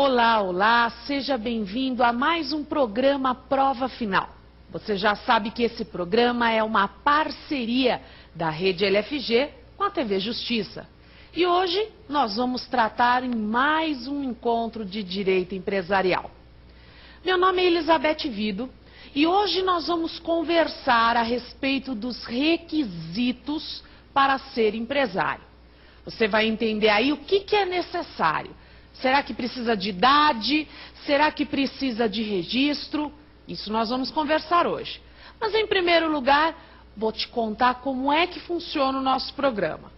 Olá, olá, seja bem-vindo a mais um programa Prova Final. Você já sabe que esse programa é uma parceria da Rede LFG com a TV Justiça. E hoje nós vamos tratar em mais um encontro de direito empresarial. Meu nome é Elizabeth Vido e hoje nós vamos conversar a respeito dos requisitos para ser empresário. Você vai entender aí o que é necessário. Será que precisa de idade? Será que precisa de registro? Isso nós vamos conversar hoje. Mas em primeiro lugar, vou te contar como é que funciona o nosso programa.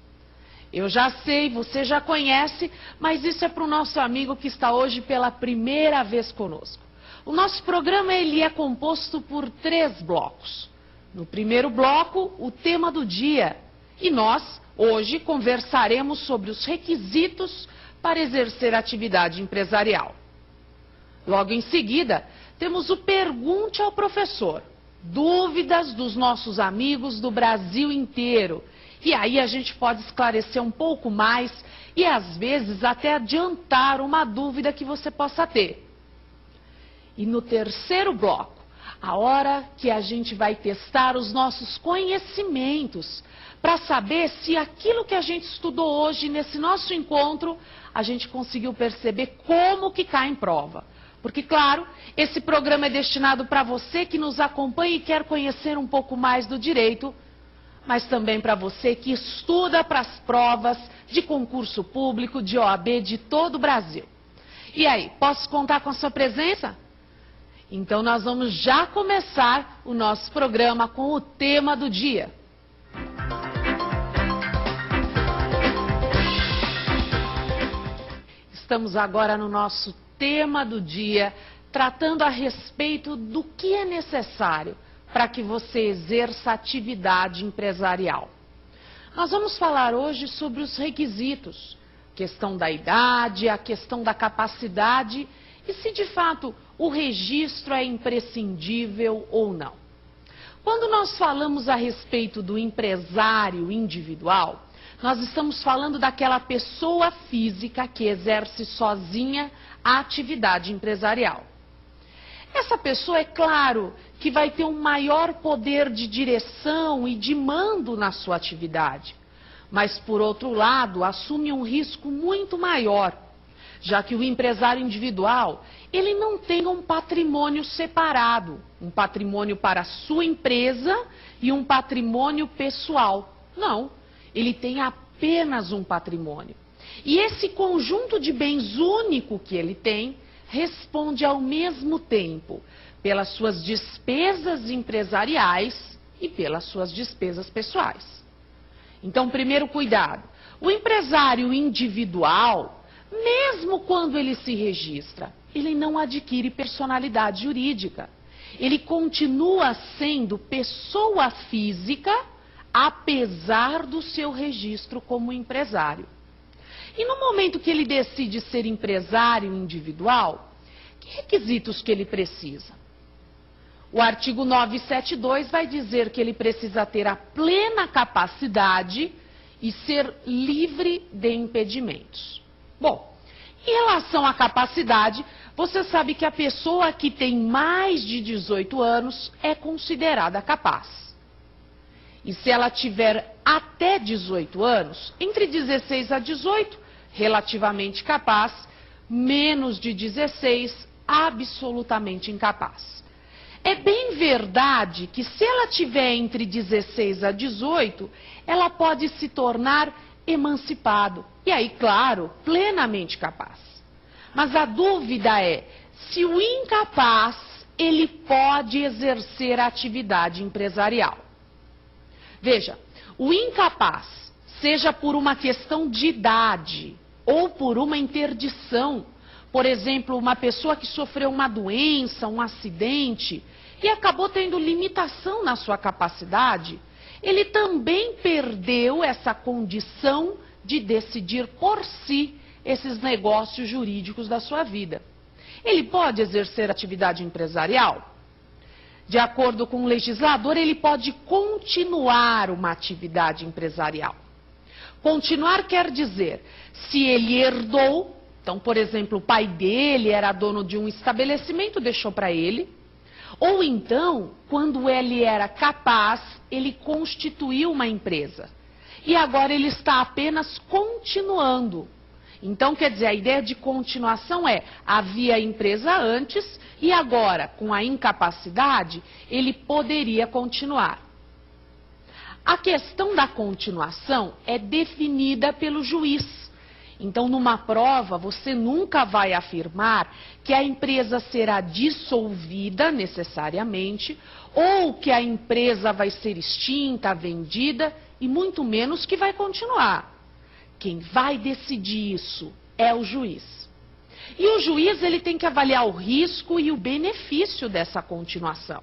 Eu já sei, você já conhece, mas isso é para o nosso amigo que está hoje pela primeira vez conosco. O nosso programa ele é composto por 3 blocos. No primeiro bloco, o tema do dia. E nós, hoje, conversaremos sobre os requisitos para exercer atividade empresarial. Logo em seguida, temos o Pergunte ao Professor. Dúvidas dos nossos amigos do Brasil inteiro. E aí a gente pode esclarecer um pouco mais e às vezes até adiantar uma dúvida que você possa ter. E no terceiro bloco, a hora que a gente vai testar os nossos conhecimentos para saber se aquilo que a gente estudou hoje nesse nosso encontro, a gente conseguiu perceber como que cai em prova. Porque, claro, esse programa é destinado para você que nos acompanha e quer conhecer um pouco mais do direito, mas também para você que estuda para as provas de concurso público, de OAB, de todo o Brasil. E aí, posso contar com a sua presença? Então nós vamos já começar o nosso programa com o tema do dia. Estamos agora no nosso tema do dia, tratando a respeito do que é necessário para que você exerça atividade empresarial. Nós vamos falar hoje sobre os requisitos, questão da idade, a questão da capacidade e se de fato o registro é imprescindível ou não. Quando nós falamos a respeito do empresário individual, nós estamos falando daquela pessoa física que exerce sozinha a atividade empresarial. Essa pessoa, é claro, que vai ter um maior poder de direção e de mando na sua atividade, mas, por outro lado, assume um risco muito maior, já que o empresário individual, ele não tem um patrimônio separado, um patrimônio para a sua empresa e um patrimônio pessoal. Não, ele tem apenas um patrimônio. E esse conjunto de bens único que ele tem, responde ao mesmo tempo pelas suas despesas empresariais e pelas suas despesas pessoais. Então, primeiro cuidado, o empresário individual, mesmo quando ele se registra, ele não adquire personalidade jurídica. Ele continua sendo pessoa física, apesar do seu registro como empresário. E no momento que ele decide ser empresário individual, que requisitos que ele precisa? O artigo 972 vai dizer que ele precisa ter a plena capacidade e ser livre de impedimentos. Bom, em relação à capacidade, você sabe que a pessoa que tem mais de 18 anos é considerada capaz. E se ela tiver até 18 anos, entre 16 a 18, relativamente capaz, menos de 16, absolutamente incapaz. É bem verdade que se ela tiver entre 16 a 18, ela pode se tornar emancipado. E aí, claro, plenamente capaz. Mas a dúvida é se o incapaz, ele pode exercer a atividade empresarial. Veja, o incapaz, seja por uma questão de idade ou por uma interdição, por exemplo, uma pessoa que sofreu uma doença, um acidente e acabou tendo limitação na sua capacidade, ele também perdeu essa condição de decidir por si esses negócios jurídicos da sua vida. Ele pode exercer atividade empresarial? De acordo com o legislador, ele pode continuar uma atividade empresarial. Continuar quer dizer, se ele herdou, Então, por exemplo, o pai dele era dono de um estabelecimento, deixou para ele. Ou então, quando ele era capaz, ele constituiu uma empresa. E agora ele está apenas continuando. Então, quer dizer, a ideia de continuação é, havia empresa antes e agora, com a incapacidade, ele poderia continuar. A questão da continuação é definida pelo juiz. Então, numa prova, você nunca vai afirmar que a empresa será dissolvida necessariamente, ou que a empresa vai ser extinta, vendida, e muito menos que vai continuar. Quem vai decidir isso é o juiz. E o juiz ele tem que avaliar o risco e o benefício dessa continuação.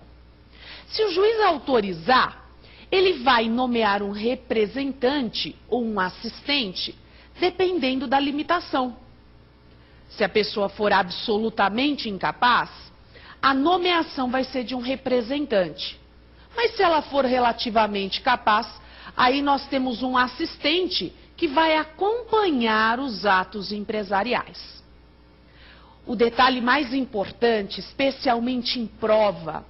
Se o juiz autorizar, ele vai nomear um representante ou um assistente, dependendo da limitação. Se a pessoa for absolutamente incapaz, a nomeação vai ser de um representante. Mas se ela for relativamente capaz, aí nós temos um assistente que vai acompanhar os atos empresariais. O detalhe mais importante, especialmente em prova,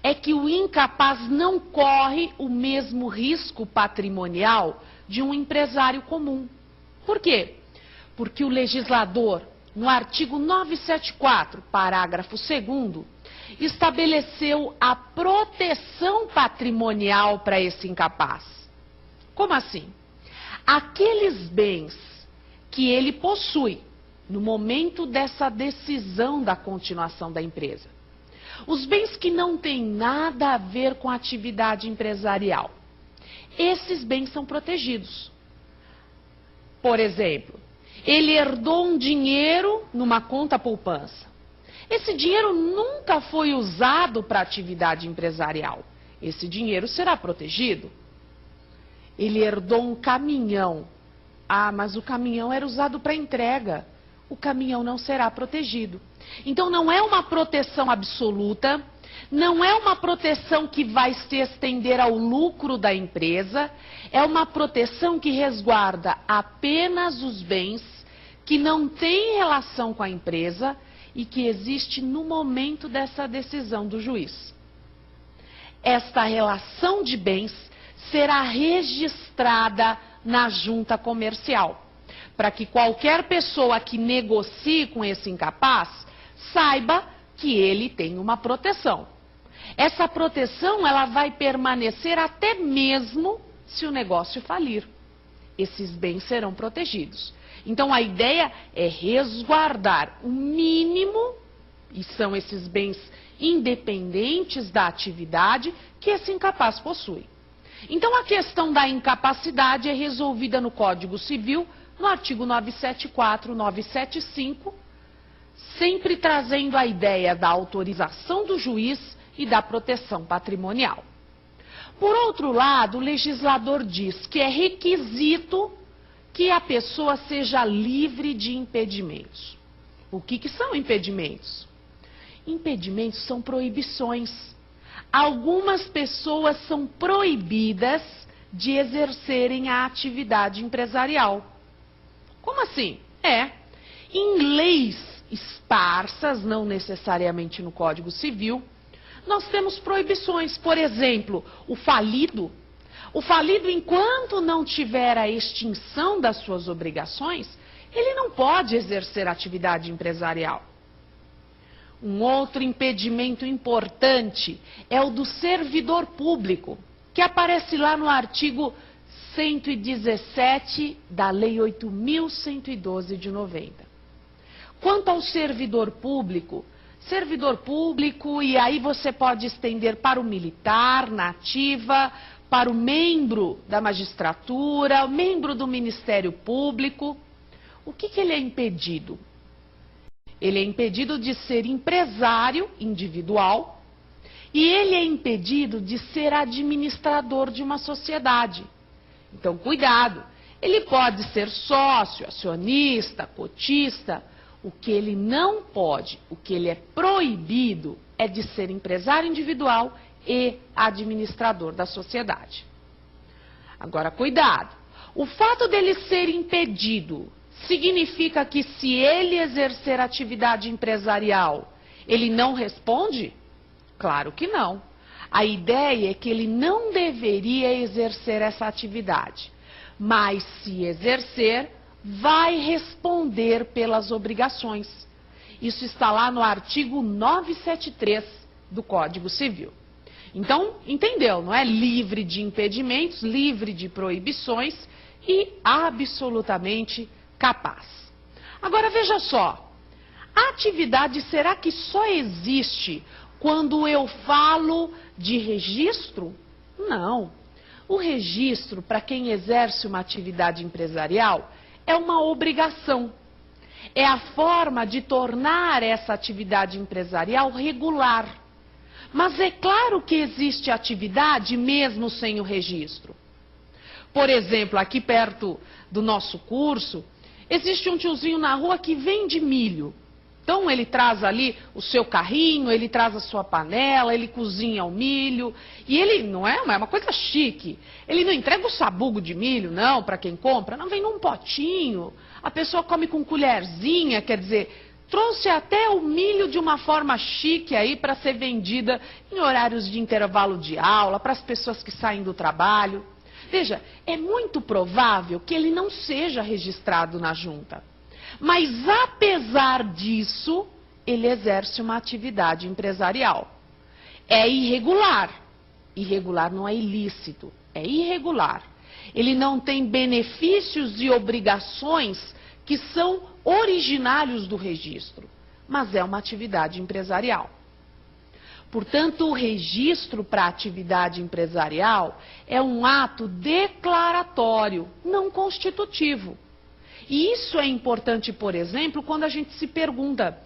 é que o incapaz não corre o mesmo risco patrimonial de um empresário comum. Por quê? Porque o legislador, no artigo 974, parágrafo 2º, estabeleceu a proteção patrimonial para esse incapaz. Como assim? Aqueles bens que ele possui no momento dessa decisão da continuação da empresa. Os bens que não têm nada a ver com a atividade empresarial. Esses bens são protegidos. Por exemplo, ele herdou um dinheiro numa conta poupança. Esse dinheiro nunca foi usado para atividade empresarial. Esse dinheiro será protegido. Ele herdou um caminhão. Ah, mas o caminhão era usado para entrega. O caminhão não será protegido. Então não é uma proteção absoluta, não é uma proteção que vai se estender ao lucro da empresa, é uma proteção que resguarda apenas os bens que não têm relação com a empresa e que existe no momento dessa decisão do juiz. Esta relação de bens será registrada na junta comercial, para que qualquer pessoa que negocie com esse incapaz saiba que ele tem uma proteção. Essa proteção ela vai permanecer até mesmo se o negócio falir. Esses bens serão protegidos. Então a ideia é resguardar o mínimo, e são esses bens independentes da atividade que esse incapaz possui. Então a questão da incapacidade é resolvida no Código Civil, no artigo 974, 975, sempre trazendo a ideia da autorização do juiz e da proteção patrimonial. Por outro lado, o legislador diz que é requisito que a pessoa seja livre de impedimentos. O que são impedimentos? Impedimentos são proibições. Algumas pessoas são proibidas de exercerem a atividade empresarial. Como assim? Em leis esparsas, não necessariamente no Código Civil, nós temos proibições. Por exemplo, o falido. O falido, enquanto não tiver a extinção das suas obrigações, ele não pode exercer atividade empresarial. Um outro impedimento importante é o do servidor público, que aparece lá no artigo 117 da Lei 8.112 de 90. Quanto ao servidor público, e aí você pode estender para o militar, na ativa, para o membro da magistratura, o membro do Ministério Público. O que ele é impedido? Ele é impedido de ser empresário individual e ele é impedido de ser administrador de uma sociedade. Então, cuidado, ele pode ser sócio, acionista, cotista. O que ele não pode, o que ele é proibido é de ser empresário individual e administrador da sociedade. Agora, cuidado, o fato dele ser impedido significa que se ele exercer atividade empresarial, ele não responde? Claro que não. A ideia é que ele não deveria exercer essa atividade, mas se exercer, vai responder pelas obrigações. Isso está lá no artigo 973 do Código Civil. Então, entendeu, não é? Livre de impedimentos, livre de proibições e absolutamente capaz. Agora, veja só, a atividade será que só existe quando eu falo de registro? Não. O registro, para quem exerce uma atividade empresarial, é uma obrigação. É a forma de tornar essa atividade empresarial regular. Mas é claro que existe atividade mesmo sem o registro. Por exemplo, aqui perto do nosso curso, existe um tiozinho na rua que vende milho. Então ele traz ali o seu carrinho, ele traz a sua panela, ele cozinha o milho. E ele não é uma coisa chique. Ele não entrega o sabugo de milho, não, para quem compra. Não, vem num potinho. A pessoa come com colherzinha, quer dizer, trouxe até o milho de uma forma chique aí para ser vendida em horários de intervalo de aula, para as pessoas que saem do trabalho. Veja, é muito provável que ele não seja registrado na junta. Mas, apesar disso, ele exerce uma atividade empresarial. É irregular. Irregular não é ilícito, é irregular. Ele não tem benefícios e obrigações que são originários do registro, mas é uma atividade empresarial. Portanto, o registro para atividade empresarial é um ato declaratório, não constitutivo. E isso é importante, por exemplo, quando a gente se pergunta,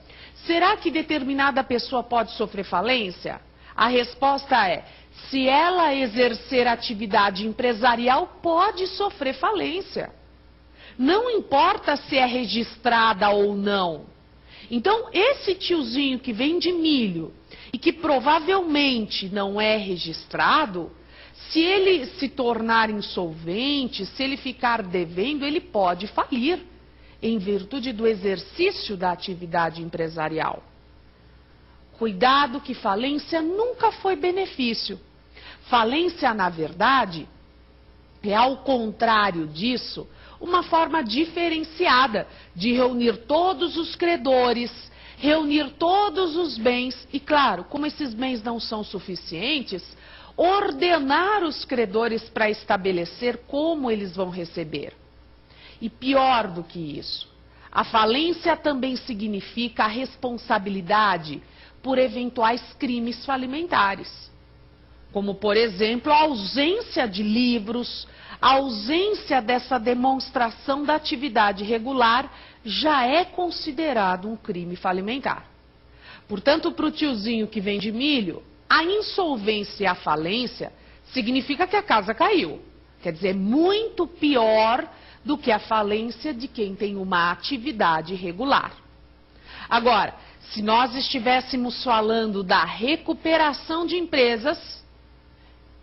será que determinada pessoa pode sofrer falência? A resposta é, se ela exercer atividade empresarial, pode sofrer falência. Não importa se é registrada ou não. Então, esse tiozinho que vende milho e que provavelmente não é registrado, se ele se tornar insolvente, se ele ficar devendo, ele pode falir em virtude do exercício da atividade empresarial. Cuidado que falência nunca foi benefício. Falência, na verdade, é ao contrário disso, uma forma diferenciada de reunir todos os credores, reunir todos os bens e, claro, como esses bens não são suficientes, ordenar os credores para estabelecer como eles vão receber. E pior do que isso, a falência também significa a responsabilidade por eventuais crimes falimentares. Como, por exemplo, a ausência de livros, a ausência dessa demonstração da atividade regular já é considerado um crime falimentar. Portanto, para o tiozinho que vende milho, a insolvência e a falência significa que a casa caiu. Quer dizer, muito pior do que a falência de quem tem uma atividade regular. Agora, se nós estivéssemos falando da recuperação de empresas,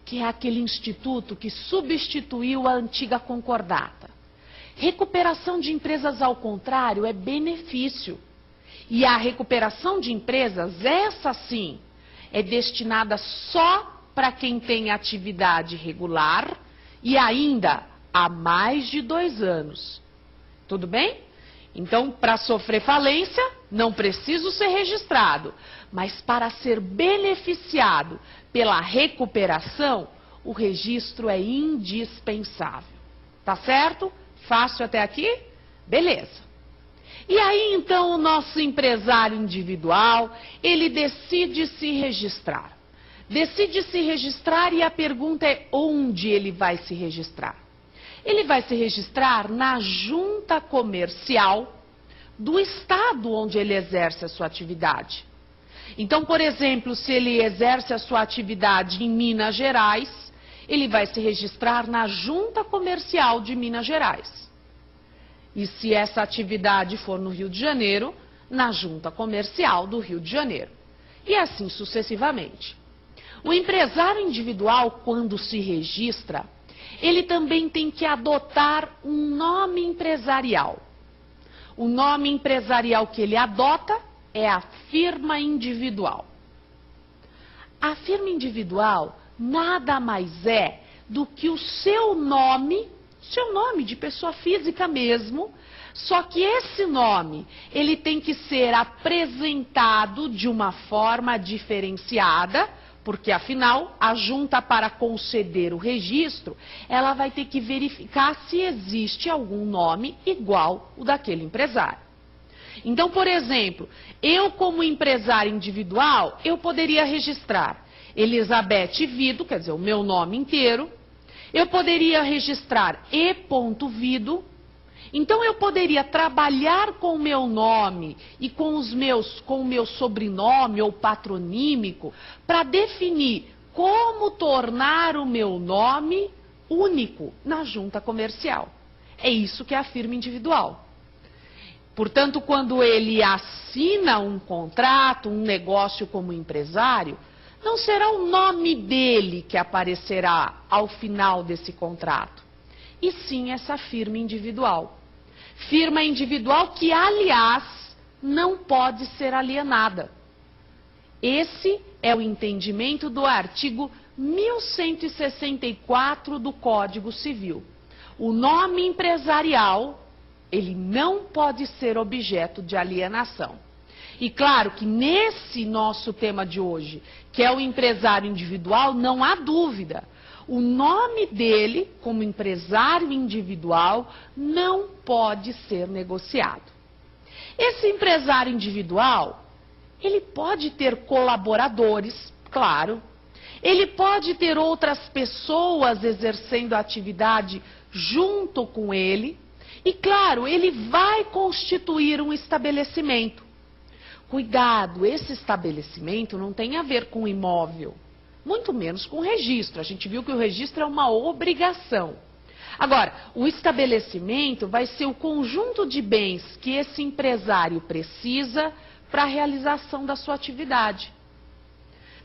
que é aquele instituto que substituiu a antiga concordata. Recuperação de empresas, ao contrário, é benefício. E a recuperação de empresas, essa sim, é destinada só para quem tem atividade regular e ainda há mais de 2 anos. Tudo bem? Então, para sofrer falência, não preciso ser registrado. Mas para ser beneficiado pela recuperação, o registro é indispensável. Tá certo? Fácil até aqui? Beleza. E aí, então, o nosso empresário individual, ele decide se registrar. Decide se registrar e a pergunta é onde ele vai se registrar. Ele vai se registrar na junta comercial do estado onde ele exerce a sua atividade. Então, por exemplo, se ele exerce a sua atividade em Minas Gerais, ele vai se registrar na junta comercial de Minas Gerais. E se essa atividade for no Rio de Janeiro, na junta comercial do Rio de Janeiro. E assim sucessivamente. O empresário individual, quando se registra, ele também tem que adotar um nome empresarial. o nome empresarial que ele adota é a firma individual. A firma individual nada mais é do que o seu nome de pessoa física mesmo, só que esse nome, ele tem que ser apresentado de uma forma diferenciada, porque afinal, a junta para conceder o registro, ela vai ter que verificar se existe algum nome igual o daquele empresário. Então, por exemplo, eu como empresário individual, eu poderia registrar Elizabeth Vido, quer dizer, o meu nome inteiro. Eu poderia registrar E.Vido. Então, eu poderia trabalhar com o meu nome e com o meu sobrenome ou patronímico para definir como tornar o meu nome único na junta comercial. É isso que é a firma individual. Portanto, quando ele assina um contrato, um negócio como empresário, não será o nome dele que aparecerá ao final desse contrato, e sim essa firma individual. Firma individual que, aliás, não pode ser alienada. Esse é o entendimento do artigo 1164 do Código Civil. O nome empresarial, ele não pode ser objeto de alienação. E claro que nesse nosso tema de hoje, que é o empresário individual, não há dúvida. O nome dele, como empresário individual, não pode ser negociado. Esse empresário individual, ele pode ter colaboradores, claro. Ele pode ter outras pessoas exercendo a atividade junto com ele. E claro, ele vai constituir um estabelecimento. Cuidado, esse estabelecimento não tem a ver com imóvel, muito menos com registro. A gente viu que o registro é uma obrigação. Agora, o estabelecimento vai ser o conjunto de bens que esse empresário precisa para a realização da sua atividade.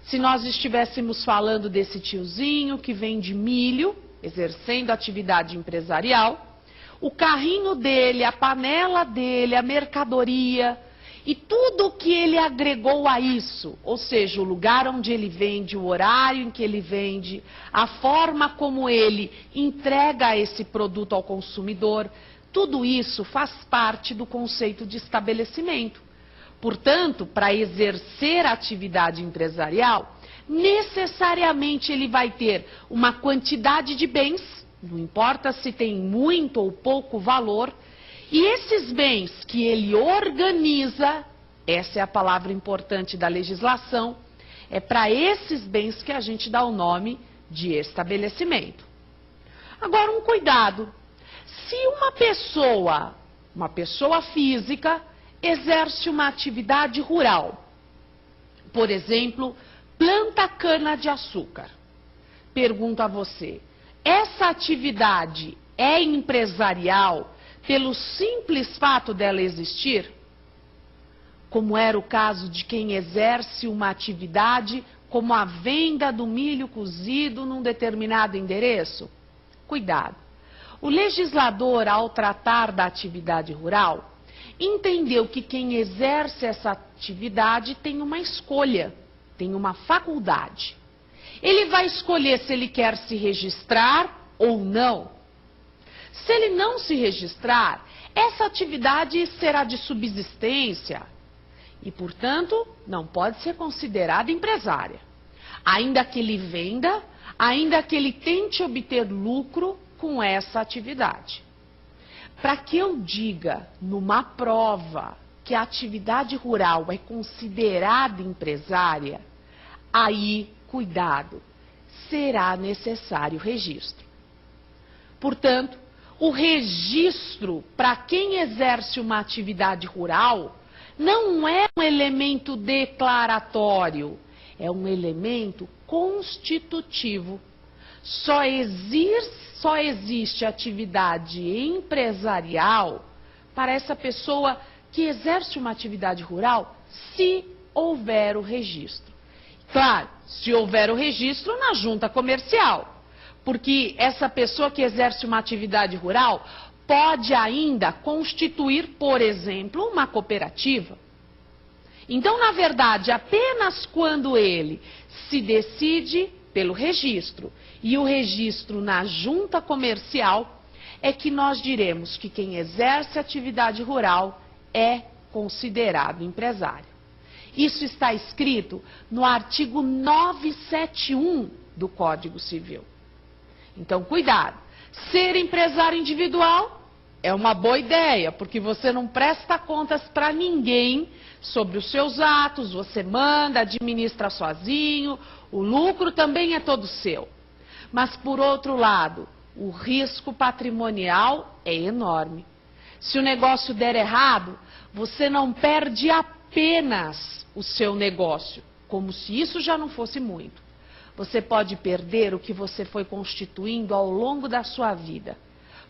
Se nós estivéssemos falando desse tiozinho que vende milho, exercendo atividade empresarial, o carrinho dele, a panela dele, a mercadoria e tudo o que ele agregou a isso, ou seja, o lugar onde ele vende, o horário em que ele vende, a forma como ele entrega esse produto ao consumidor, tudo isso faz parte do conceito de estabelecimento. Portanto, para exercer a atividade empresarial, necessariamente ele vai ter uma quantidade de bens, não importa se tem muito ou pouco valor, e esses bens que ele organiza, essa é a palavra importante da legislação, é para esses bens que a gente dá o nome de estabelecimento. Agora, um cuidado. Se uma pessoa física, exerce uma atividade rural, por exemplo, planta cana-de-açúcar, pergunto a você, essa atividade é empresarial pelo simples fato dela existir? Como era o caso de quem exerce uma atividade como a venda do milho cozido num determinado endereço? Cuidado. O legislador, ao tratar da atividade rural, entendeu que quem exerce essa atividade tem uma escolha, tem uma faculdade. Ele vai escolher se ele quer se registrar ou não. Se ele não se registrar, essa atividade será de subsistência e, portanto, não pode ser considerada empresária. Ainda que ele venda, ainda que ele tente obter lucro com essa atividade. Para que eu diga numa prova que a atividade rural é considerada empresária, aí, cuidado, será necessário registro. Portanto, o registro para quem exerce uma atividade rural não é um elemento declaratório, é um elemento constitutivo. Só existe atividade empresarial para essa pessoa que exerce uma atividade rural se houver o registro. Claro, se houver o registro na junta comercial. Porque essa pessoa que exerce uma atividade rural pode ainda constituir, por exemplo, uma cooperativa. Então, na verdade, apenas quando ele se decide pelo registro e o registro na junta comercial é que nós diremos que quem exerce atividade rural é considerado empresário. Isso está escrito no artigo 971 do Código Civil. Então, cuidado. Ser empresário individual é uma boa ideia, porque você não presta contas para ninguém sobre os seus atos, você manda, administra sozinho, o lucro também é todo seu. Mas, por outro lado, o risco patrimonial é enorme. Se o negócio der errado, você não perde apenas o seu negócio, como se isso já não fosse muito. Você pode perder o que você foi constituindo ao longo da sua vida.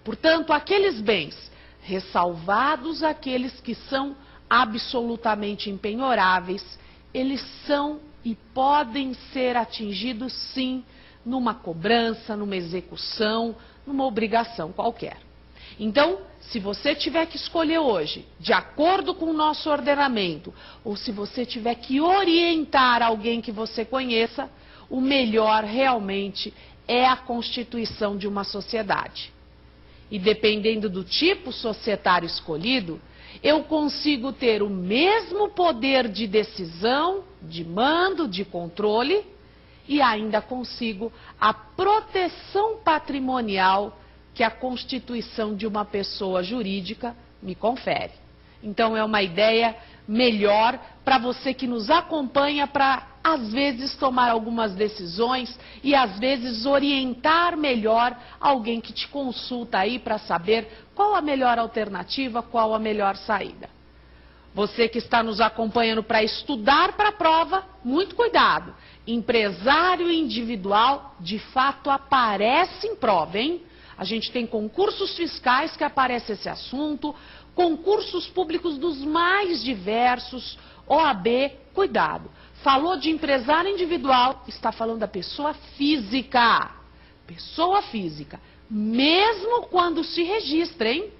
Portanto, aqueles bens, ressalvados aqueles que são absolutamente impenhoráveis, eles são e podem ser atingidos, sim, numa cobrança, numa execução, numa obrigação qualquer. Então, se você tiver que escolher hoje, de acordo com o nosso ordenamento, ou se você tiver que orientar alguém que você conheça, o melhor realmente é a constituição de uma sociedade. E dependendo do tipo societário escolhido, eu consigo ter o mesmo poder de decisão, de mando, de controle, e ainda consigo a proteção patrimonial que a constituição de uma pessoa jurídica me confere. Então é uma ideia melhor para você que nos acompanha para, às vezes, tomar algumas decisões e, às vezes, orientar melhor alguém que te consulta aí para saber qual a melhor alternativa, qual a melhor saída. Você que está nos acompanhando para estudar para a prova, muito cuidado. Empresário individual, de fato, aparece em prova, hein? A gente tem concursos fiscais que aparece esse assunto, concursos públicos dos mais diversos, OAB, cuidado. Falou de empresário individual, está falando da pessoa física. Pessoa física, mesmo quando se registra, hein?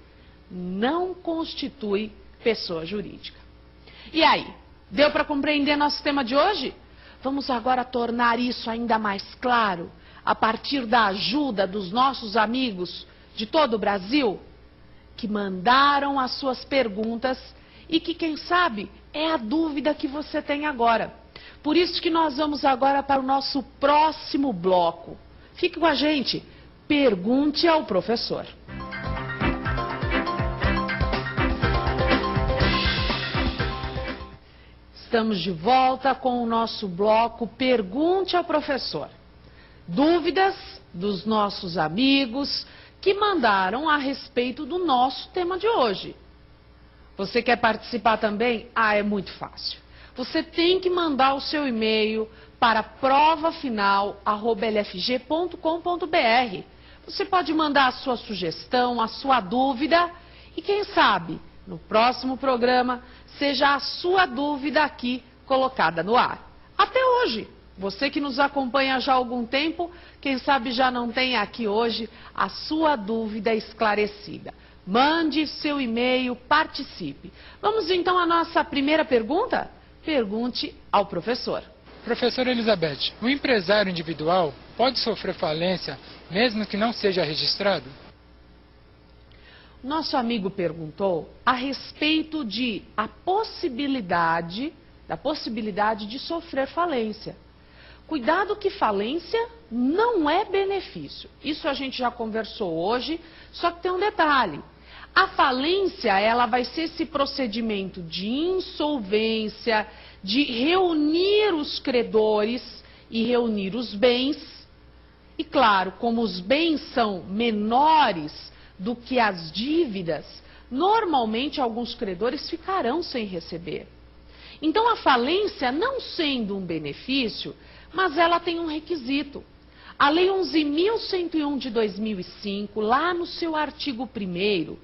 Não constitui pessoa jurídica. E aí, deu para compreender nosso tema de hoje? Vamos agora tornar isso ainda mais claro, a partir da ajuda dos nossos amigos de todo o Brasil, que mandaram as suas perguntas e que, quem sabe, é a dúvida que você tem agora. Por isso que nós vamos agora para o nosso próximo bloco. Fique com a gente. Pergunte ao professor. Estamos de volta com o nosso bloco Pergunte ao Professor. Dúvidas dos nossos amigos que mandaram a respeito do nosso tema de hoje. Você quer participar também? Ah, é muito fácil. Você tem que mandar o seu e-mail para provafinal@lfg.com.br. Você pode mandar a sua sugestão, a sua dúvida e, quem sabe, no próximo programa, seja a sua dúvida aqui colocada no ar. Até hoje, você que nos acompanha já há algum tempo, quem sabe já não tem aqui hoje a sua dúvida esclarecida. Mande seu e-mail, participe. Vamos então à nossa primeira pergunta? Pergunte ao professor. Professora Elizabeth, o empresário individual pode sofrer falência mesmo que não seja registrado? Nosso amigo perguntou a respeito da possibilidade de sofrer falência. Cuidado que falência não é benefício. Isso a gente já conversou hoje, só que tem um detalhe. A falência, ela vai ser esse procedimento de insolvência, de reunir os credores e reunir os bens. E claro, como os bens são menores do que as dívidas, normalmente alguns credores ficarão sem receber. Então a falência, não sendo um benefício, mas ela tem um requisito. A Lei 11.101 de 2005, lá no seu artigo 1º,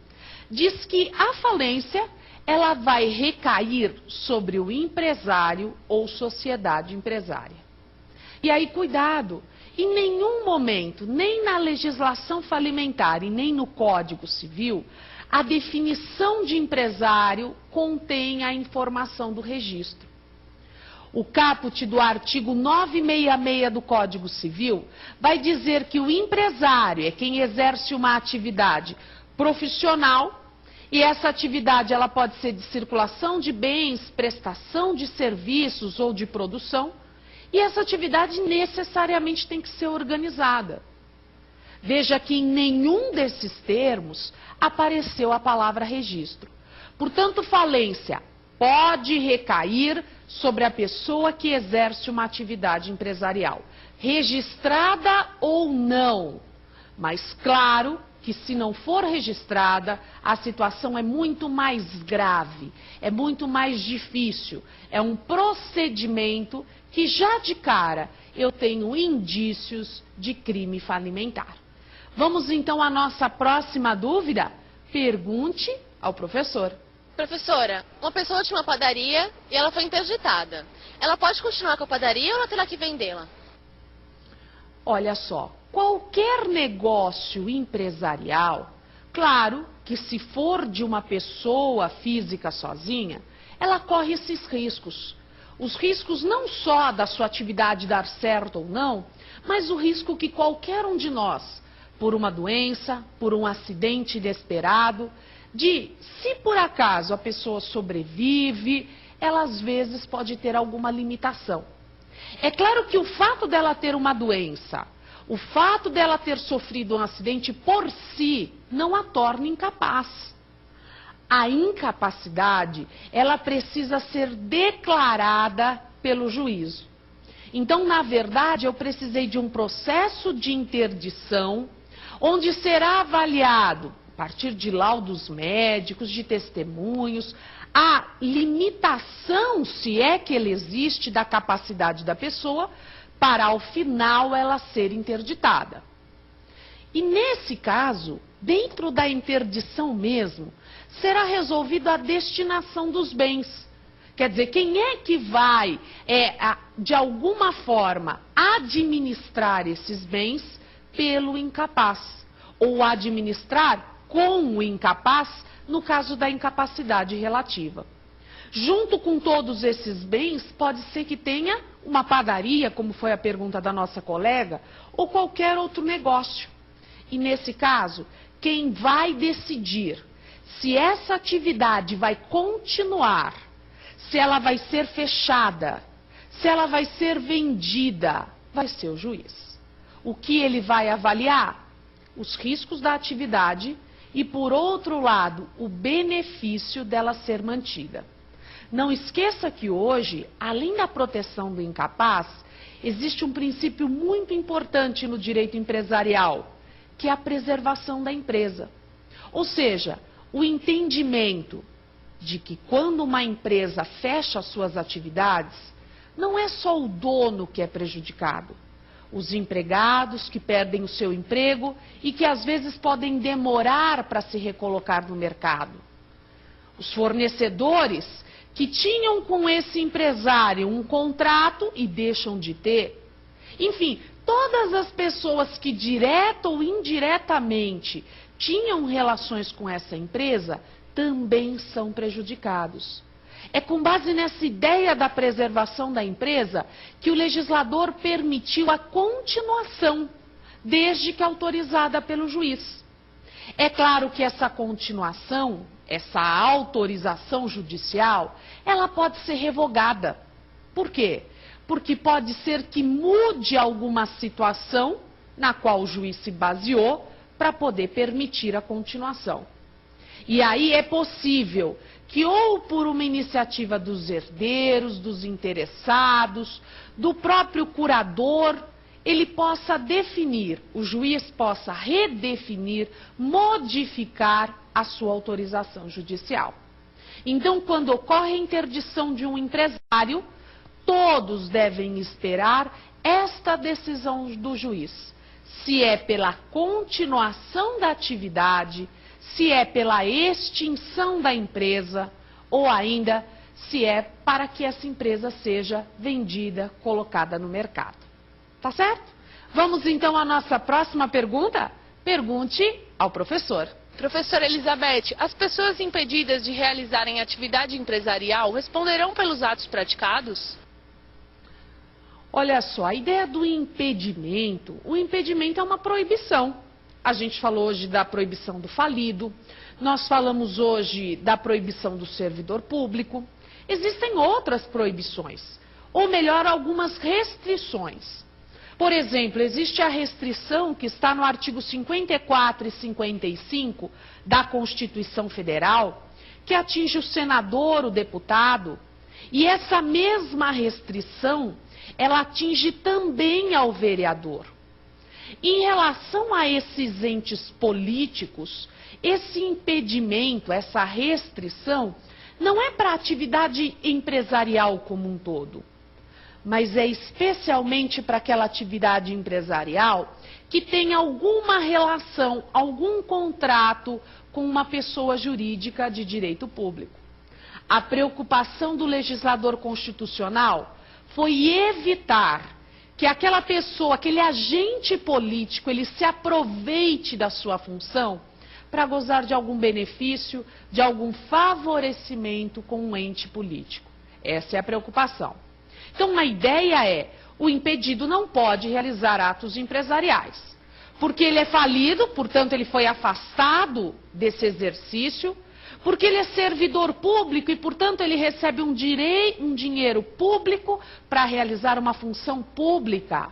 diz que a falência ela vai recair sobre o empresário ou sociedade empresária. E aí, cuidado, Em nenhum momento, nem na legislação falimentar e nem no Código Civil, a definição de empresário contém a informação do registro. O caput do artigo 966 do Código Civil vai dizer que o empresário é quem exerce uma atividade profissional, e essa atividade ela pode ser de circulação de bens, prestação de serviços ou de produção, e essa atividade necessariamente tem que ser organizada. Veja que em nenhum desses termos apareceu a palavra registro. Portanto, falência pode recair sobre a pessoa que exerce uma atividade empresarial, registrada ou não. Mas claro que se não for registrada, a situação é muito mais grave, é muito mais difícil. É um procedimento que já de cara eu tenho indícios de crime falimentar. Vamos então à nossa próxima dúvida? Pergunte ao professor. Professora, uma pessoa tinha uma padaria e ela foi interditada. Ela pode continuar com a padaria ou ela terá que vendê-la? Olha só, qualquer negócio empresarial, claro que se for de uma pessoa física sozinha, ela corre esses riscos. Os riscos não só da sua atividade dar certo ou não, mas o risco que qualquer um de nós, por uma doença, por um acidente inesperado, de se por acaso a pessoa sobrevive, ela às vezes pode ter alguma limitação. É claro que o fato dela ter uma doença, o fato dela ter sofrido um acidente por si, não a torna incapaz. A incapacidade, ela precisa ser declarada pelo juízo. Então, na verdade, eu precisei de um processo de interdição, onde será avaliado, a partir de laudos médicos, de testemunhos, a limitação, se é que ele existe, da capacidade da pessoa, para ao final ela ser interditada. E nesse caso, dentro da interdição mesmo, será resolvida a destinação dos bens. Quer dizer, quem é que vai, de alguma forma, administrar esses bens pelo incapaz? Ou administrar com o incapaz, no caso da incapacidade relativa. Junto com todos esses bens, pode ser que tenha uma padaria, como foi a pergunta da nossa colega, ou qualquer outro negócio. E nesse caso, quem vai decidir se essa atividade vai continuar, se ela vai ser fechada, se ela vai ser vendida, vai ser o juiz. O que ele vai avaliar? Os riscos da atividade e, por outro lado, o benefício dela ser mantida. Não esqueça que hoje, além da proteção do incapaz, existe um princípio muito importante no direito empresarial, que é a preservação da empresa. Ou seja, o entendimento de que quando uma empresa fecha suas atividades, não é só o dono que é prejudicado. Os empregados que perdem o seu emprego e que às vezes podem demorar para se recolocar no mercado. Os fornecedores que tinham com esse empresário um contrato e deixam de ter. Enfim, todas as pessoas que direta ou indiretamente tinham relações com essa empresa também são prejudicados. É com base nessa ideia da preservação da empresa que o legislador permitiu a continuação, desde que autorizada pelo juiz. É claro que essa continuação, essa autorização judicial, ela pode ser revogada. Por quê? Porque pode ser que mude alguma situação na qual o juiz se baseou para poder permitir a continuação. E aí é possível que ou por uma iniciativa dos herdeiros, dos interessados, do próprio curador, ele possa definir, o juiz possa redefinir, modificar a sua autorização judicial. Então, quando ocorre a interdição de um empresário, todos devem esperar esta decisão do juiz. Se é pela continuação da atividade, se é pela extinção da empresa ou ainda se é para que essa empresa seja vendida, colocada no mercado. Tá certo? Vamos então à nossa próxima pergunta? Pergunte ao professor. Professora Elizabeth, as pessoas impedidas de realizarem atividade empresarial responderão pelos atos praticados? Olha só, a ideia do impedimento, o impedimento é uma proibição. A gente falou hoje da proibição do falido, nós falamos hoje da proibição do servidor público. Existem outras proibições, ou melhor, algumas restrições. Por exemplo, existe a restrição que está no artigo 54 e 55 da Constituição Federal, que atinge o senador, o deputado, e essa mesma restrição, ela atinge também ao vereador. Em relação a esses entes políticos, esse impedimento, essa restrição, não é para a atividade empresarial como um todo, mas é especialmente para aquela atividade empresarial que tem alguma relação, algum contrato com uma pessoa jurídica de direito público. A preocupação do legislador constitucional foi evitar que aquela pessoa, aquele agente político, ele se aproveite da sua função para gozar de algum benefício, de algum favorecimento com um ente político. Essa é a preocupação. Então, a ideia é, o impedido não pode realizar atos empresariais, porque ele é falido, portanto, ele foi afastado desse exercício, porque ele é servidor público e, portanto, ele recebe um dinheiro público para realizar uma função pública.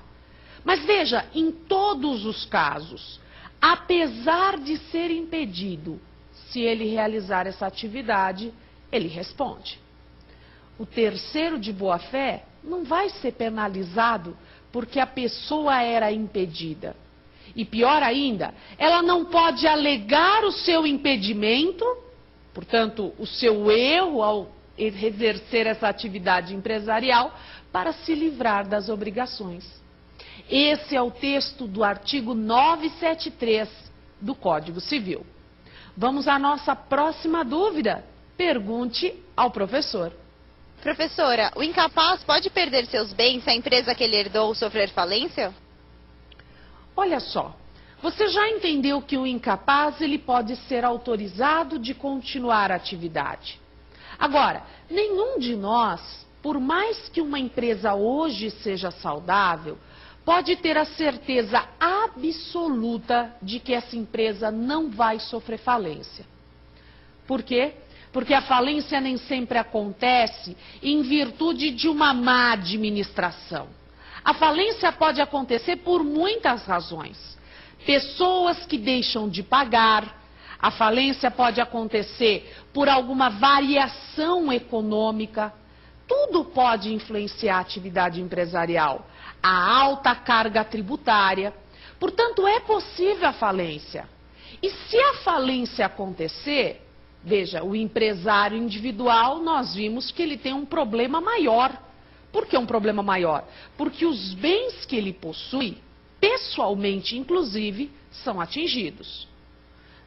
Mas veja, em todos os casos, apesar de ser impedido, se ele realizar essa atividade, ele responde. O terceiro de boa-fé não vai ser penalizado porque a pessoa era impedida. E pior ainda, ela não pode alegar o seu impedimento, portanto, o seu erro ao exercer essa atividade empresarial, para se livrar das obrigações. Esse é o texto do artigo 973 do Código Civil. Vamos à nossa próxima dúvida. Pergunte ao professor. Professora, o incapaz pode perder seus bens se a empresa que ele herdou sofrer falência? Olha só, você já entendeu que o incapaz ele pode ser autorizado de continuar a atividade. Agora, nenhum de nós, por mais que uma empresa hoje seja saudável, pode ter a certeza absoluta de que essa empresa não vai sofrer falência. Por quê? Porque a falência nem sempre acontece em virtude de uma má administração. A falência pode acontecer por muitas razões. Pessoas que deixam de pagar, a falência pode acontecer por alguma variação econômica. Tudo pode influenciar a atividade empresarial. A alta carga tributária. Portanto, é possível a falência. E se a falência acontecer, veja, o empresário individual, nós vimos que ele tem um problema maior. Por que um problema maior? Porque os bens que ele possui, pessoalmente inclusive, são atingidos.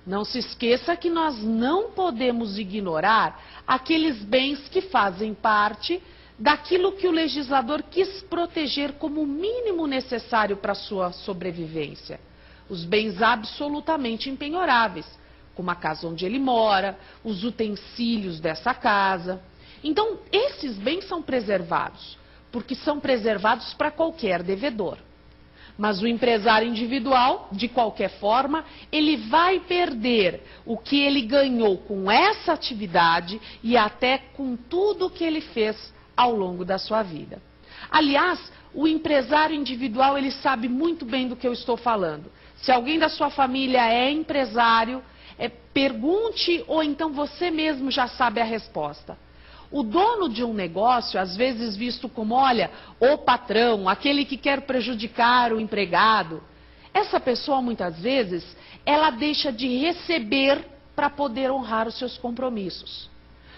Não se esqueça que nós não podemos ignorar aqueles bens que fazem parte daquilo que o legislador quis proteger como o mínimo necessário para a sua sobrevivência. Os bens absolutamente impenhoráveis, como a casa onde ele mora, os utensílios dessa casa. Então, esses bens são preservados, porque são preservados para qualquer devedor. Mas o empresário individual, de qualquer forma, ele vai perder o que ele ganhou com essa atividade e até com tudo o que ele fez ao longo da sua vida. Aliás, o empresário individual, ele sabe muito bem do que eu estou falando. Se alguém da sua família é empresário, pergunte ou então você mesmo já sabe a resposta. O dono de um negócio, às vezes visto como, olha, o patrão, aquele que quer prejudicar o empregado, essa pessoa muitas vezes, ela deixa de receber para poder honrar os seus compromissos.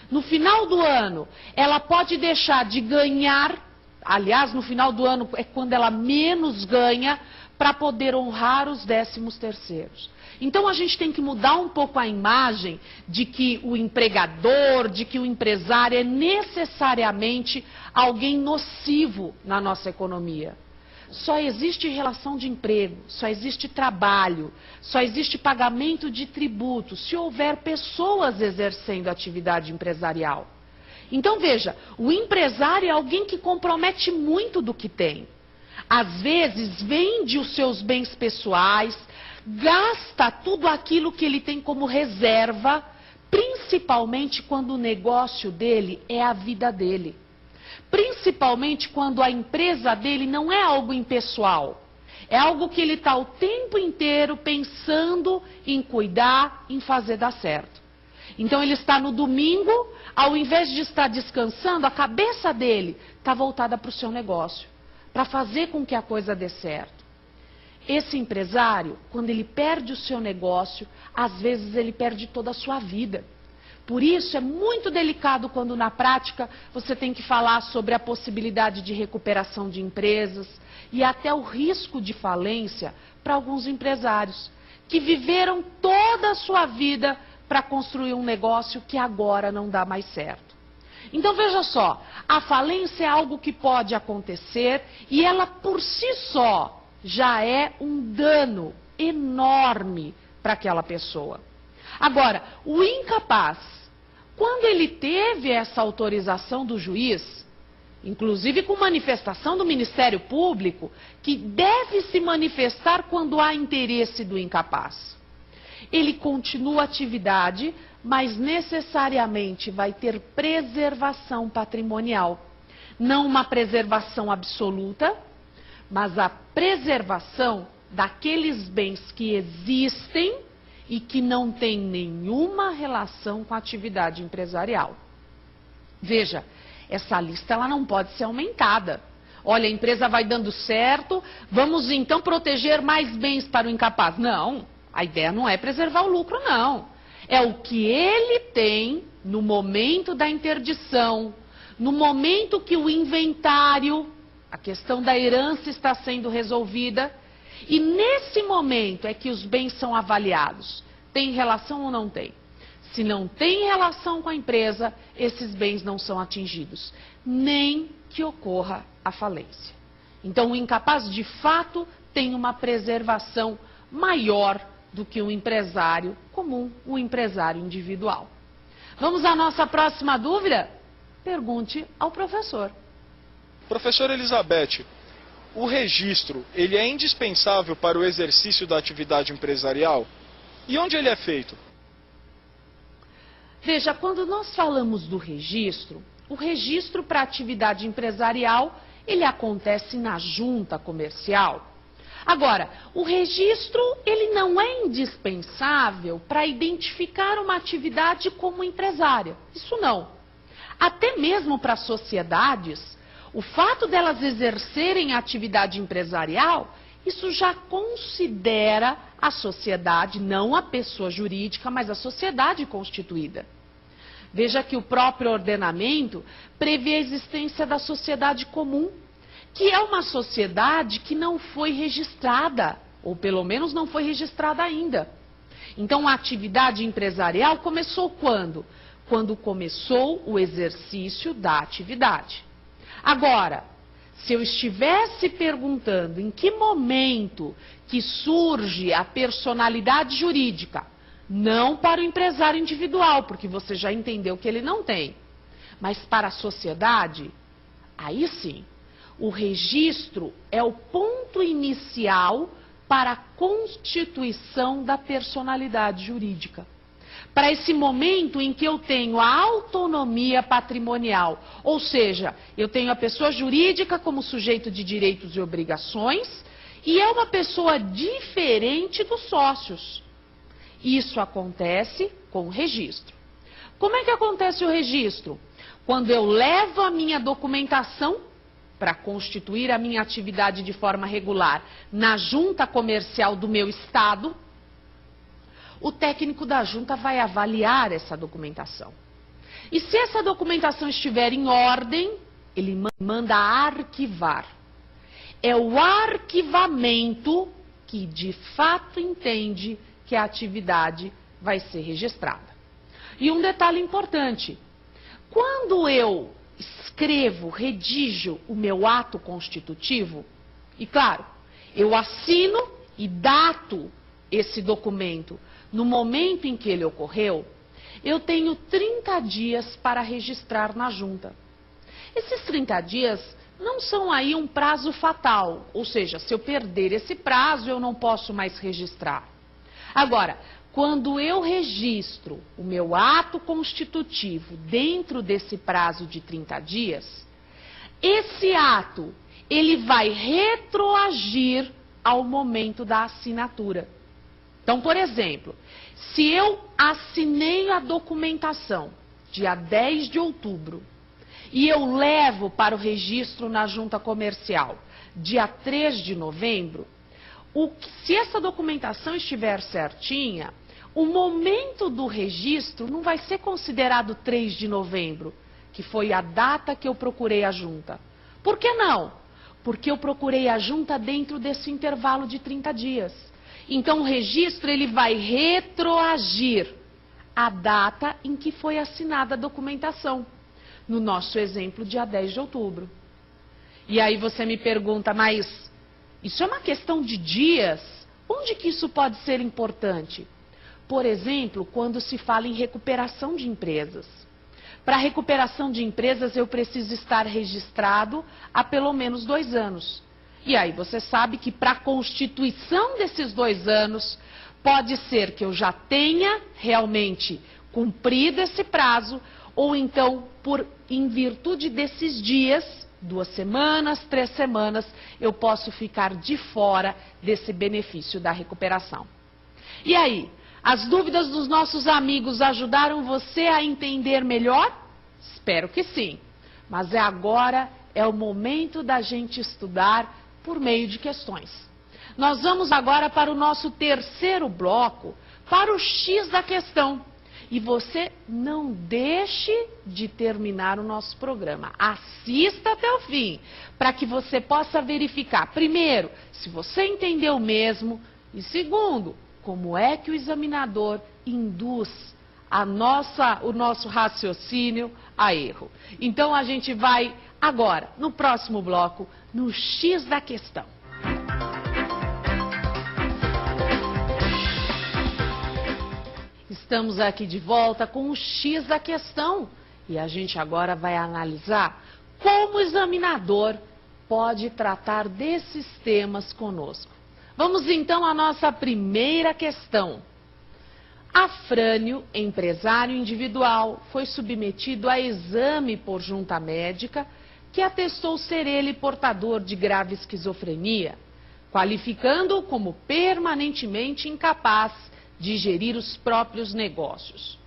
No final do ano, ela pode deixar de ganhar, aliás, no final do ano é quando ela menos ganha, para poder honrar os 13º. Então, a gente tem que mudar um pouco a imagem de que o empregador, de que o empresário é necessariamente alguém nocivo na nossa economia. só existe relação de emprego, só existe trabalho, só existe pagamento de tributos se houver pessoas exercendo atividade empresarial. Então veja, o empresário é alguém que compromete muito do que tem. Às vezes vende os seus bens pessoais, gasta tudo aquilo que ele tem como reserva, principalmente quando o negócio dele é a vida dele. Principalmente quando a empresa dele não é algo impessoal. É algo que ele está o tempo inteiro pensando em cuidar, em fazer dar certo. Então ele está no domingo, ao invés de estar descansando, a cabeça dele está voltada para o seu negócio, para fazer com que a coisa dê certo. Esse empresário, quando ele perde o seu negócio, às vezes ele perde toda a sua vida. Por isso é muito delicado quando na prática você tem que falar sobre a possibilidade de recuperação de empresas e até o risco de falência para alguns empresários que viveram toda a sua vida para construir um negócio que agora não dá mais certo. Então veja só, a falência é algo que pode acontecer e ela por si só já é um dano enorme para aquela pessoa. Agora, o incapaz, quando ele teve essa autorização do juiz, inclusive com manifestação do Ministério Público, que deve se manifestar quando há interesse do incapaz, ele continua a atividade, mas necessariamente vai ter preservação patrimonial. Não uma preservação absoluta, mas a preservação daqueles bens que existem e que não têm nenhuma relação com a atividade empresarial. Veja, essa lista ela não pode ser aumentada. Olha, a empresa vai dando certo, vamos então proteger mais bens para o incapaz. Não, a ideia não é preservar o lucro, não. É o que ele tem no momento da interdição, no momento que o inventário, a questão da herança está sendo resolvida, e nesse momento é que os bens são avaliados. Tem relação ou não tem? Se não tem relação com a empresa, esses bens não são atingidos, nem que ocorra a falência. Então o incapaz de fato tem uma preservação maior do que um empresário comum, um empresário individual. Vamos à nossa próxima dúvida? Pergunte ao professor. Professora Elizabeth, o registro, ele é indispensável para o exercício da atividade empresarial? E onde ele é feito? Veja, quando nós falamos do registro, o registro para atividade empresarial, ele acontece na junta comercial. Agora, o registro, ele não é indispensável para identificar uma atividade como empresária. Isso não. Até mesmo para sociedades, o fato delas exercerem a atividade empresarial, isso já considera a sociedade, não a pessoa jurídica, mas a sociedade constituída. Veja que o próprio ordenamento prevê a existência da sociedade comum, que é uma sociedade que não foi registrada, ou pelo menos não foi registrada ainda. Então a atividade empresarial começou quando? Quando começou o exercício da atividade. Agora, se eu estivesse perguntando em que momento que surge a personalidade jurídica, não para o empresário individual, porque você já entendeu que ele não tem, mas para a sociedade, aí sim, o registro é o ponto inicial para a constituição da personalidade jurídica. Para esse momento em que eu tenho a autonomia patrimonial, ou seja, eu tenho a pessoa jurídica como sujeito de direitos e obrigações, e é uma pessoa diferente dos sócios. Isso acontece com o registro. Como é que acontece o registro? Quando eu levo a minha documentação para constituir a minha atividade de forma regular na junta comercial do meu estado, o técnico da junta vai avaliar essa documentação. E se essa documentação estiver em ordem, ele manda arquivar. É o arquivamento que de fato entende que a atividade vai ser registrada. E um detalhe importante, quando eu escrevo, redijo o meu ato constitutivo, E claro, eu assino e dato esse documento no momento em que ele ocorreu, eu tenho 30 dias para registrar na junta. Esses 30 dias não são aí um prazo fatal, ou seja, se eu perder esse prazo, eu não posso mais registrar. Agora, quando eu registro o meu ato constitutivo dentro desse prazo de 30 dias, esse ato, ele vai retroagir ao momento da assinatura. Então, por exemplo, se eu assinei a documentação dia 10 de outubro e eu levo para o registro na junta comercial dia 3 de novembro, se essa documentação estiver certinha, o momento do registro não vai ser considerado 3 de novembro, que foi a data que eu procurei a junta. Por que não? Porque eu procurei a junta dentro desse intervalo de 30 dias. Então, o registro ele vai retroagir a data em que foi assinada a documentação. No nosso exemplo, dia 10 de outubro. E aí você me pergunta, mas isso é uma questão de dias? Onde que isso pode ser importante? Por exemplo, quando se fala em recuperação de empresas. Para recuperação de empresas, eu preciso estar registrado há pelo menos 2 anos. E aí você sabe que para a constituição desses 2 anos, pode ser que eu já tenha realmente cumprido esse prazo, ou então, em virtude desses dias, 2 semanas, 3 semanas, eu posso ficar de fora desse benefício da recuperação. E aí, as dúvidas dos nossos amigos ajudaram você a entender melhor? Espero que sim. Mas agora é o momento da gente estudar por meio de questões. Nós vamos agora para o nosso terceiro bloco, para o X da questão. E você não deixe de terminar o nosso programa. Assista até o fim, para que você possa verificar, primeiro, se você entendeu mesmo, e segundo, como é que o examinador induz o nosso raciocínio a erro. Então, a gente vai agora, no próximo bloco, no X da questão. Estamos aqui de volta com o X da questão. E a gente agora vai analisar como o examinador pode tratar desses temas conosco. Vamos então à nossa primeira questão. Afrânio, empresário individual, foi submetido a exame por junta médica que atestou ser ele portador de grave esquizofrenia, qualificando-o como permanentemente incapaz de gerir os próprios negócios.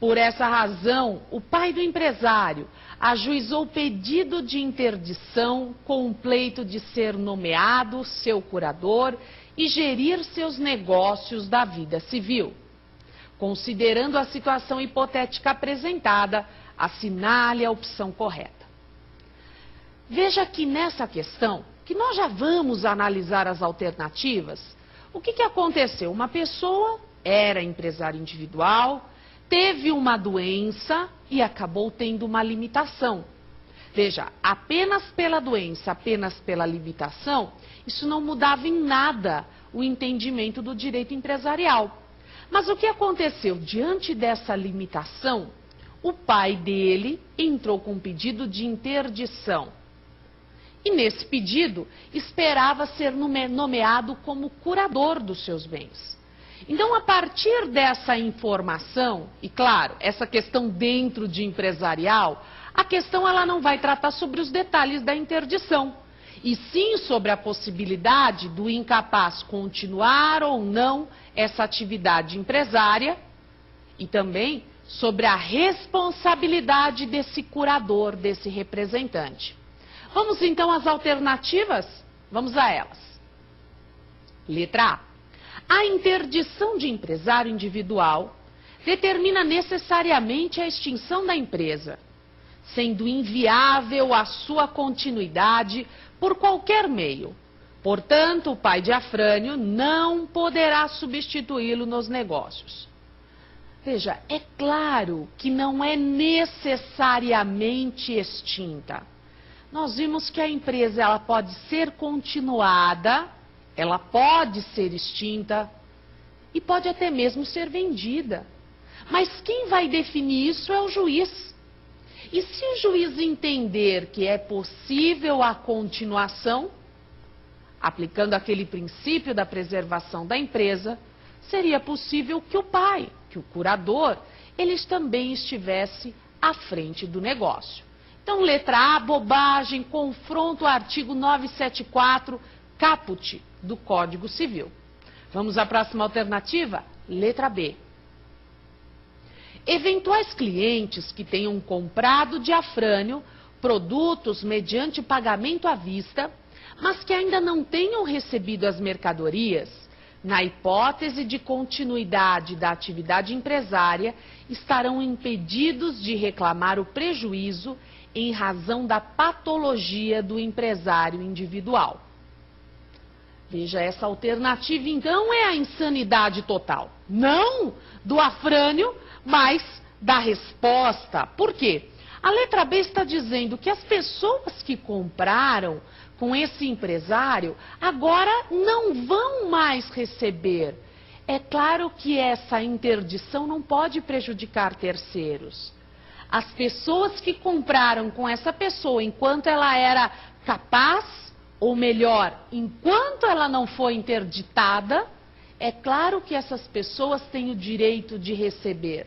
Por essa razão, o pai do empresário ajuizou pedido de interdição com o pleito de ser nomeado seu curador e gerir seus negócios da vida civil. Considerando a situação hipotética apresentada, assinale a opção correta. Veja que nessa questão, que nós já vamos analisar as alternativas, o que aconteceu? Uma pessoa era empresário individual, teve uma doença e acabou tendo uma limitação. Veja, apenas pela doença, apenas pela limitação, isso não mudava em nada o entendimento do direito empresarial. Mas o que aconteceu? Diante dessa limitação, o pai dele entrou com um pedido de interdição. E nesse pedido, esperava ser nomeado como curador dos seus bens. Então, a partir dessa informação, e claro, essa questão dentro de empresarial, a questão ela não vai tratar sobre os detalhes da interdição, e sim sobre a possibilidade do incapaz continuar ou não essa atividade empresária, e também sobre a responsabilidade desse curador, desse representante. Vamos então às alternativas? Vamos a elas. Letra A. A interdição de empresário individual determina necessariamente a extinção da empresa, sendo inviável a sua continuidade por qualquer meio. Portanto, o pai de Afrânio não poderá substituí-lo nos negócios. Veja, é claro que não é necessariamente extinta, nós vimos que a empresa ela pode ser continuada, ela pode ser extinta e pode até mesmo ser vendida. Mas quem vai definir isso é o juiz. E se o juiz entender que é possível a continuação, aplicando aquele princípio da preservação da empresa, seria possível que o pai, que o curador, eles também estivesse à frente do negócio. Então, letra A, bobagem, confronto ao artigo 974, caput do Código Civil. Vamos à próxima alternativa? Letra B. Eventuais clientes que tenham comprado de Afrânio produtos mediante pagamento à vista, mas que ainda não tenham recebido as mercadorias, na hipótese de continuidade da atividade empresária, estarão impedidos de reclamar o prejuízo em razão da patologia do empresário individual. Veja, essa alternativa, então, é a insanidade total. Não do Afrânio, mas da resposta. Por quê? A letra B está dizendo que as pessoas que compraram com esse empresário agora não vão mais receber. É claro que essa interdição não pode prejudicar terceiros. As pessoas que compraram com essa pessoa enquanto ela era capaz, ou melhor, enquanto ela não foi interditada, é claro que essas pessoas têm o direito de receber.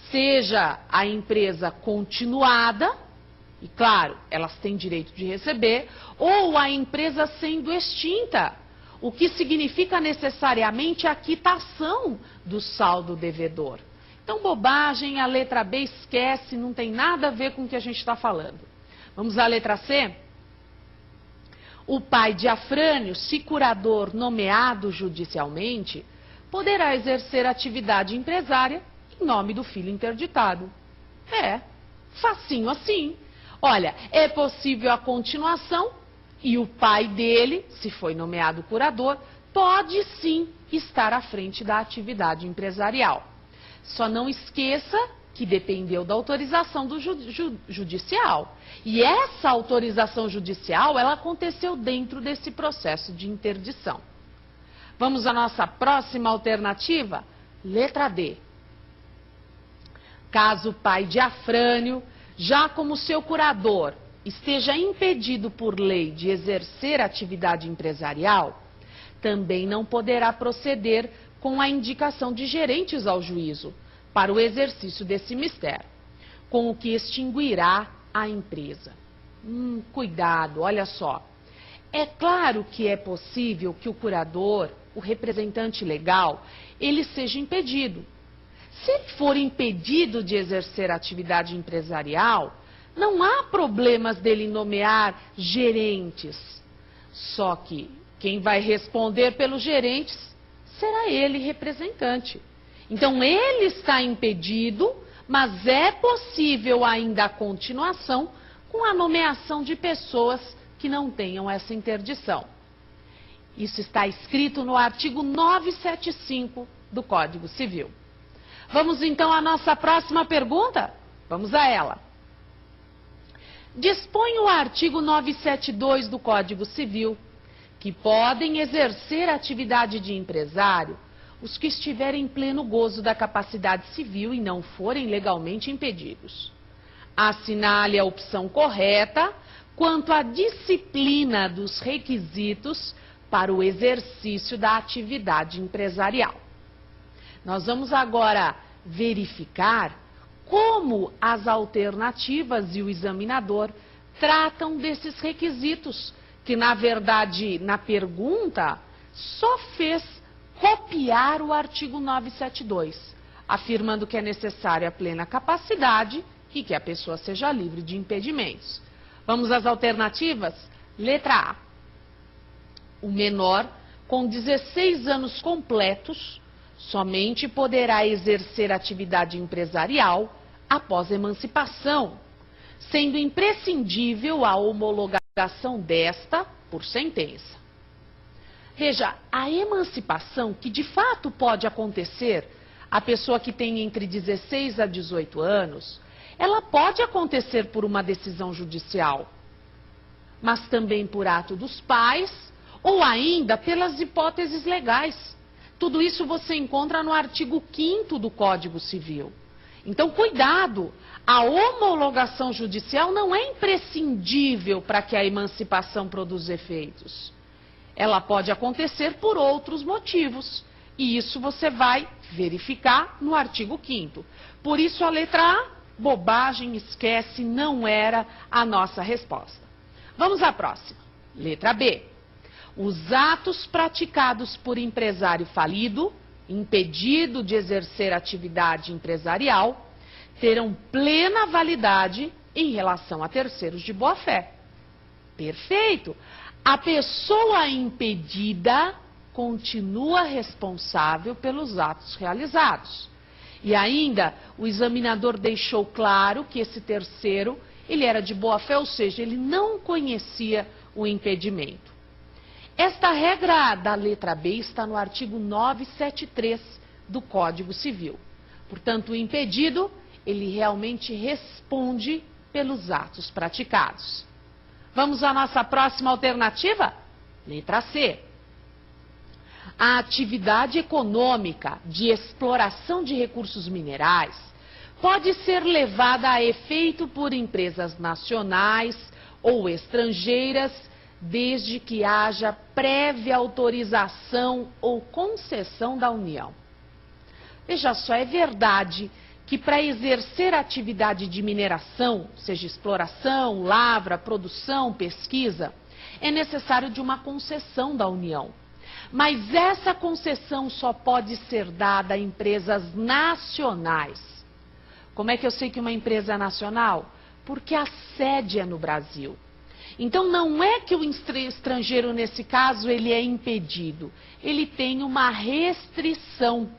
Seja a empresa continuada, e claro, elas têm direito de receber, ou a empresa sendo extinta, o que significa necessariamente a quitação do saldo devedor. Então, bobagem, a letra B esquece, não tem nada a ver com o que a gente está falando. Vamos à letra C? O pai de Afrânio, se curador nomeado judicialmente, poderá exercer atividade empresária em nome do filho interditado. É, facinho assim. Olha, é possível a continuação e o pai dele, se foi nomeado curador, pode sim estar à frente da atividade empresarial. Só não esqueça que dependeu da autorização do judicial. E essa autorização judicial, ela aconteceu dentro desse processo de interdição. Vamos à nossa próxima alternativa? Letra D. Caso o pai de Afrânio, já como seu curador, esteja impedido por lei de exercer atividade empresarial, também não poderá proceder com a indicação de gerentes ao juízo para o exercício desse mistério, com o que extinguirá a empresa. Cuidado, olha só. É claro que é possível que o curador, o representante legal, ele seja impedido. Se ele for impedido de exercer atividade empresarial, não há problemas dele nomear gerentes. Só que quem vai responder pelos gerentes será ele, representante. Então, ele está impedido, mas é possível ainda a continuação com a nomeação de pessoas que não tenham essa interdição. Isso está escrito no artigo 975 do Código Civil. Vamos então à nossa próxima pergunta? Vamos a ela. Dispõe o artigo 972 do Código Civil que podem exercer a atividade de empresário os que estiverem em pleno gozo da capacidade civil e não forem legalmente impedidos. Assinale a opção correta quanto à disciplina dos requisitos para o exercício da atividade empresarial. Nós vamos agora verificar como as alternativas e o examinador tratam desses requisitos, que na verdade, na pergunta, só fez copiar o artigo 972, afirmando que é necessária a plena capacidade e que a pessoa seja livre de impedimentos. Vamos às alternativas? Letra A. O menor, com 16 anos completos, somente poderá exercer atividade empresarial após emancipação, sendo imprescindível a homologação desta por sentença. Veja, a emancipação, que de fato pode acontecer, a pessoa que tem entre 16 a 18 anos, ela pode acontecer por uma decisão judicial. mas também por ato dos pais ou ainda pelas hipóteses legais. Tudo isso você encontra no artigo 5º do Código Civil. Então, cuidado! A homologação judicial não é imprescindível para que a emancipação produza efeitos. Ela pode acontecer por outros motivos. E isso você vai verificar no artigo 5º. Por isso, a letra A, bobagem, esquece, não era a nossa resposta. Vamos à próxima. Letra B. Os atos praticados por empresário falido, impedido de exercer atividade empresarial, terão plena validade em relação a terceiros de boa-fé. Perfeito! A pessoa impedida continua responsável pelos atos realizados. E ainda, o examinador deixou claro que esse terceiro, ele era de boa-fé, ou seja, ele não conhecia o impedimento. Esta regra da letra B está no artigo 973 do Código Civil. Portanto, o impedido, ele realmente responde pelos atos praticados. Vamos à nossa próxima alternativa? Letra C. A atividade econômica de exploração de recursos minerais pode ser levada a efeito por empresas nacionais ou estrangeiras, desde que haja prévia autorização ou concessão da União. Veja só, é verdade que para exercer atividade de mineração, seja exploração, lavra, produção, pesquisa, é necessário de uma concessão da União. Mas essa concessão só pode ser dada a empresas nacionais. Como é que eu sei que uma empresa é nacional? Porque a sede é no Brasil. Então não é que o estrangeiro, nesse caso, ele é impedido. Ele tem uma restrição.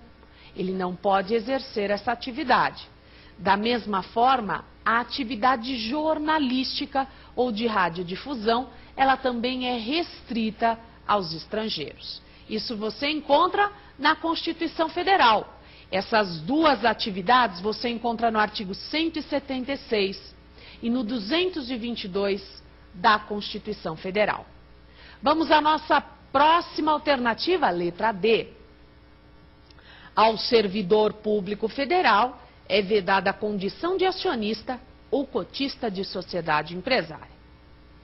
Ele não pode exercer essa atividade. Da mesma forma, a atividade jornalística ou de radiodifusão, ela também é restrita aos estrangeiros. Isso você encontra na Constituição Federal. Essas duas atividades você encontra no artigo 176 e no 222 da Constituição Federal. Vamos à nossa próxima alternativa, letra D. Ao servidor público federal é vedada a condição de acionista ou cotista de sociedade empresária.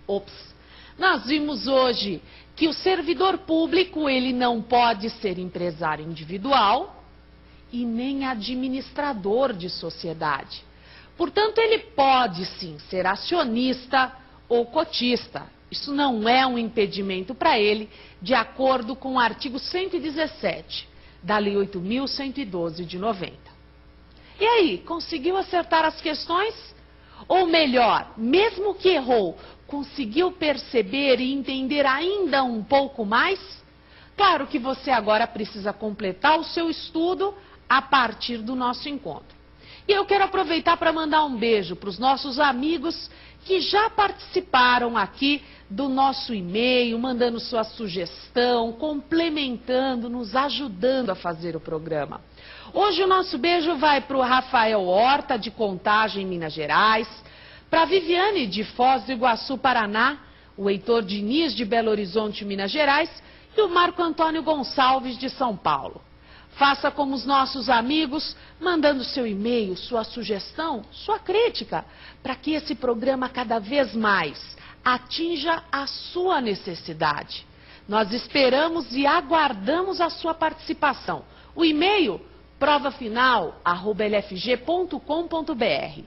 Ops! Nós vimos hoje que o servidor público, ele não pode ser empresário individual e nem administrador de sociedade. Portanto, ele pode sim ser acionista ou cotista. Isso não é um impedimento para ele, de acordo com o artigo 117 da Lei 8.112 de 90. E aí, conseguiu acertar as questões? Ou melhor, mesmo que errou, conseguiu perceber e entender ainda um pouco mais? Claro que você agora precisa completar o seu estudo a partir do nosso encontro. E eu quero aproveitar para mandar um beijo para os nossos amigos que já participaram aqui do nosso e-mail, mandando sua sugestão, complementando, nos ajudando a fazer o programa. Hoje o nosso beijo vai para o Rafael Horta, de Contagem, Minas Gerais, para a Viviane, de Foz do Iguaçu, Paraná, o Heitor Diniz, de Belo Horizonte, Minas Gerais, e o Marco Antônio Gonçalves, de São Paulo. Faça como os nossos amigos, mandando seu e-mail, sua sugestão, sua crítica, para que esse programa cada vez mais atinja a sua necessidade. Nós esperamos e aguardamos a sua participação. O e-mail, provafinal@lfg.com.br.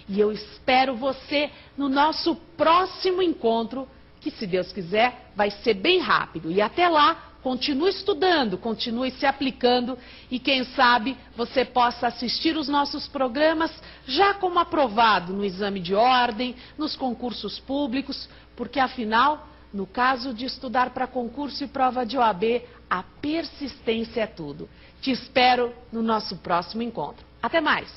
E eu espero você no nosso próximo encontro, que, se Deus quiser, vai ser bem rápido. E até lá, continue estudando, continue se aplicando e, quem sabe, você possa assistir os nossos programas já como aprovado no exame de ordem, nos concursos públicos, porque, afinal, no caso de estudar para concurso e prova de OAB, a persistência é tudo. Te espero no nosso próximo encontro. Até mais!